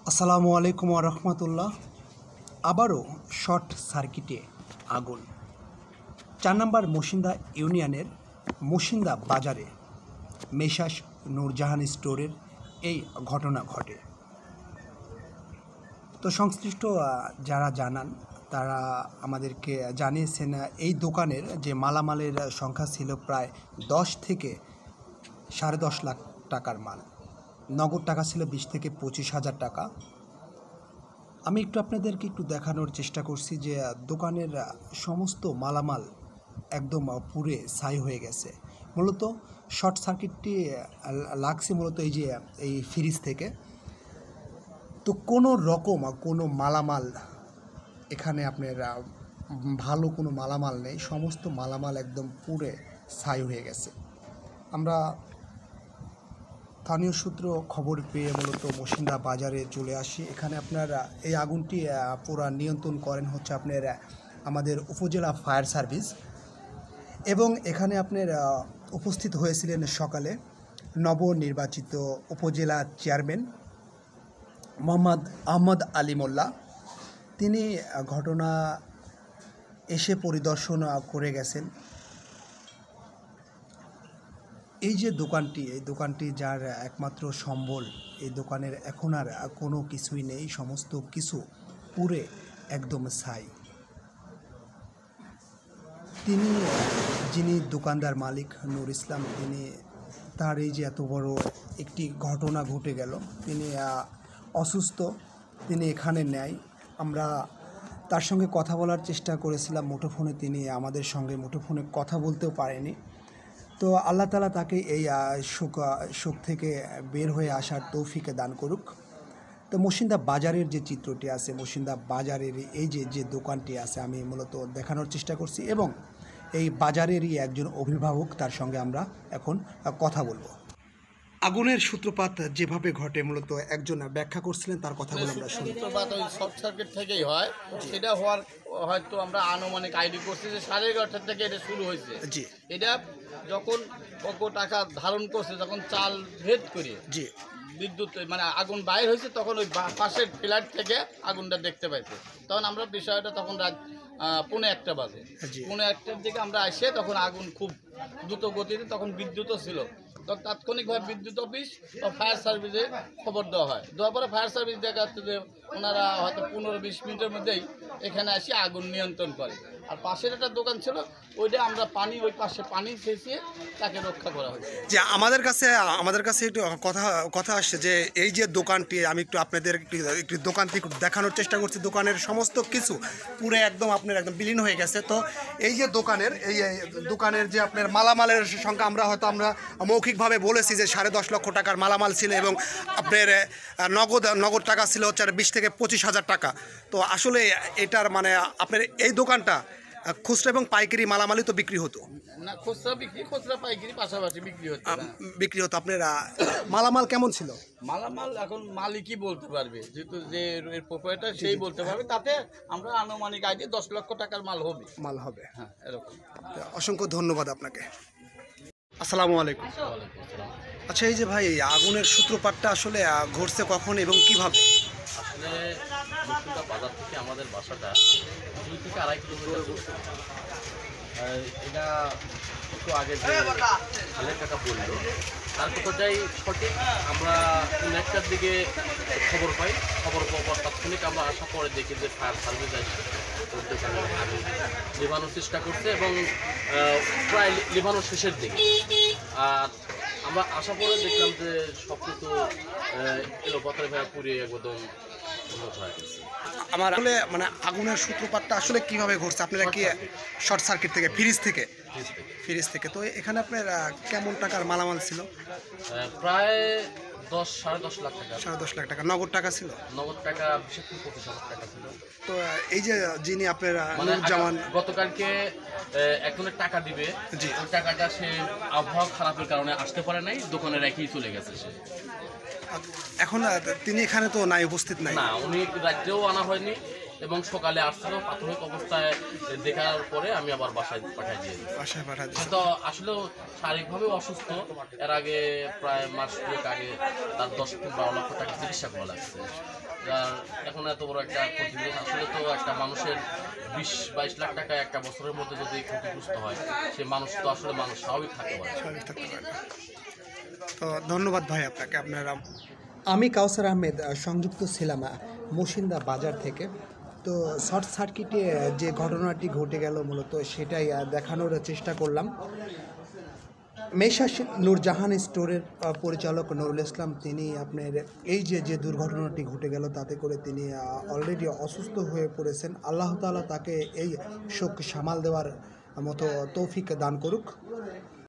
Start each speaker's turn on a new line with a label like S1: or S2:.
S1: আসসালামু আলাইকুম রহমতুল্লাহ। আবারও শর্ট সার্কিটে আগুন ৪ নম্বর মসিন্দা ইউনিয়নের মসিন্দা বাজারে মেসাস নূরজাহান স্টোরের এই ঘটনা ঘটে। তো সংশ্লিষ্ট যারা জানান তারা আমাদেরকে জানিয়েছেন এই দোকানের যে মালামালের সংখ্যা ছিল প্রায় ১০ থেকে ১০.৫ লাখ টাকার মাল। নগদ টাকা ছিল ২০ থেকে ২৫,০০০ টাকা। আমি আপনাদেরকে একটু দেখানোর চেষ্টা করছি যে দোকানের সমস্ত মালামাল একদম পুড়ে ছাই হয়ে গেছে। মূলত শর্ট সার্কিটটি লাগছে মূলত এই ফ্রিজ থেকে। তো কোনো রকম কোনো মালামাল এখানে আপনার ভালো কোনো মালামাল নেই, সমস্ত মালামাল একদম পুড়ে ছাই হয়ে গেছে। আমরা স্থানীয় সূত্র খবর পেয়ে মূলত মসিন্দা বাজারে চলে আসি। এখানে আপনার এই আগুনটি পুরা নিয়ন্ত্রণ করেন হচ্ছে আপনার আমাদের উপজেলা ফায়ার সার্ভিস, এবং এখানে আপনার উপস্থিত হয়েছিলেন সকালে নবনির্বাচিত উপজেলা চেয়ারম্যান মোহাম্মদ আহমদ আলী মোল্লা। তিনি ঘটনা এসে পরিদর্শন করে গেছেন। এই যে দোকানটি যার একমাত্র সম্বল, এই দোকানের এখন আর কোনো কিছুই নেই, সমস্ত কিছু পুড়ে একদম ছাই। যিনি দোকানদার মালিক নূর ইসলাম, তার এই যে এত বড় একটি ঘটনা ঘটে গেল, তিনি অসুস্থ, তিনি এখানে নেই। আমরা তার সঙ্গে কথা বলার চেষ্টা করেছিলাম মুঠোফোনে, তিনি আমাদের সঙ্গে মুঠোফোনে কথা বলতেও পারেনি। তো আল্লাহ তাআলা তাকে এই শোক থেকে বের হয়ে আসার তৌফিক দান করুক। তো মসিন্দা বাজারের যে চিত্রটি আছে, মসিন্দা বাজারের এই যে দোকানটি আছে, আমি মূলত দেখানোর চেষ্টা করছি, এবং এই বাজারেরই একজন অভিভাবক, তার সঙ্গে আমরা এখন কথা বলবো। আগুনের সূত্রপাত যেভাবে ঘটে মূলত একজন ব্যাখ্যা করছিলেন, তার কথাগুলো আমরা শুনি।
S2: সূত্রপাত ওই শর্ট সার্কিট থেকেই হয়। সেটা হওয়ার হয়তো আমরা আনুমানিক আইডি করছি যে 11:30 থেকে এটা শুরু হয়েছে।
S1: জি,
S2: এটা যখন অল্প টাকা ধারণ করছে, যখন চাল ভেদ করে
S1: জি,
S2: বিদ্যুৎ মানে আগুন বাইর হয়েছে, তখন ওই পাশের ফ্ল্যাট থেকে আগুনটা দেখতে পাইছে। তখন আমরা বিষয়টা তখন রাত 1:45 বাজে, 1:45টার দিকে আমরা আসে, তখন আগুন খুব দ্রুত গতিতে, তখন বিদ্যুৎও ছিল। তখন তাৎক্ষণিকভাবে বিদ্যুৎ অফিস ও ফায়ার সার্ভিসে খবর দেওয়া হয়। দেওয়ার পরে ফায়ার সার্ভিস দেখা যাচ্ছে যে ওনারা হয়তো 15-20 মিনিটের মধ্যেই এখানে এসে আগুন নিয়ন্ত্রণ করে। আর পাশের একটা দোকান ছিল, ওইটা আমরা ওই পাশে পানি ছেঁচিয়ে তাকে রক্ষা করা হয়েছে।
S1: যে আমাদের কাছে একটু কথা আসছে যে এই যে দোকানটি, আমি একটু আপনাদের একটু দোকানটি দেখানোর চেষ্টা করছি। দোকানের সমস্ত কিছু পুরো একদম আপনার একদম বিলীন হয়ে গেছে। তো এই যে দোকানের যে আপনার মালামালের সংখ্যা, আমরা মৌখিকভাবে বলেছি যে 10.5 লক্ষ টাকার মালামাল ছিল, এবং আপনার নগদ টাকা ছিল হচ্ছে 20 থেকে 25,000 টাকা। তো আসলে এটার মানে আপনার এই দোকানটা খুচরা এবং পাইকারি মালামালই তো বিক্রি হতো
S2: না? খুচরা পাইকারি পাশাপাশি বিক্রি হতো।
S1: আপনার মালামাল কেমন ছিল?
S2: মালামাল এখন মালিকই বলতে পারবে, যেহেতু যে এর প্রোপাইটার সেই বলতে পারবে। তাতে আমরা আনুমানিক আইডিয়া 10 লক্ষ টাকার মাল হবে। হ্যাঁ, এরকম।
S1: অসংখ্য ধন্যবাদ আপনাকে। আসসালামু আলাইকুম। আচ্ছা, এই যে ভাই, আগুনের সূত্রপাতটা আসলে ঘটছে কখন এবং কিভাবে?
S3: আসলে মুক্তিদা বাজার থেকে আমাদের বাসাটা 2 থেকে 2.5 কিলোমিটার দূর। এটা একটু আগে যে হালের টাকা বলল, তার কথাটাই সঠিক। আমরা 1টার দিকে খবর পাই। খবর পাওয়ার পর তাৎক্ষণিক আমরা আসার পরে দেখি যে ফায়ার সার্ভিস আসছে, আগুন নেভানোর চেষ্টা করছে, এবং প্রায় নেভানোর শেষের দিকে। আর আমরা আসার পরে দেখলাম যে সব কিছু এলোপাতাড়ি ভাবে পুড়িয়ে একদম হয়ে গেছে।
S1: আমার আসলে মানে আগুনের সূত্রপাতটা আসলে কিভাবে ঘটছে? আপনারা কি শর্ট সার্কিট থেকে, ফ্রিজ থেকে? তো এখানে আপনার কেমন টাকার মালামাল ছিল?
S3: প্রায় 10-10.5 লাখ টাকা।
S1: 10.5 লাখ টাকা নগদ টাকা ছিল?
S3: নগদ টাকা 25,000 টাকা ছিল।
S1: তো এই যে যিনি আপনার নুরজামান
S3: গতকালকে একজনের টাকা দিবে, ওই টাকাটা সে আবহাওয়া খারাপের কারণে আসতে পারে নাই, দোকানে রেখেই চলে গেছে সে।
S1: এখন তিনি এখানে তো নাই, উপস্থিত নাই।
S3: না, উনি রাজ্যেও আনা হয়নি, এবং সকালে আসছিল। প্রাথমিক অবস্থায় দেখার পরে আমি আবার বাসায় পাঠিয়ে দিয়েছি। তো আসলেও শারীরিকভাবে অসুস্থ। এর আগে প্রায় মাস 2 আগে তার 10-12 লক্ষ টাকা চিকিৎসা করা লাগছে। যার এখন এত বড় একটা ক্ষতিগ্রস্ত, আসলে তো একটা মানুষের 20-22 লাখ টাকা একটা বছরের মধ্যে যদি ক্ষতিগ্রস্ত হয়, সে মানুষ তো আসলে মানুষ স্বাভাবিক থাকতে পারে।
S1: স্বাভাবিক থাকতে পারে না। তো ধন্যবাদ ভাই আপনাকে। আপনারা আমি কাউসার আহমেদ সংযুক্ত ছিলাম মুসিন্দা বাজার থেকে। তো শর্ট সার্কিটে যে ঘটনাটি ঘটে গেল মূলত সেটাই দেখানোর চেষ্টা করলাম। মেসার্স নূরজাহান স্টোরের পরিচালক নুরুল ইসলাম তিনি আপনার এই যে দুর্ঘটনাটি ঘটে গেল তাতে করে তিনি অলরেডি অসুস্থ হয়ে পড়েছেন। আল্লাহ তাআলা তাকে এই শোক সামাল দেওয়ার মতো তৌফিক দান করুক।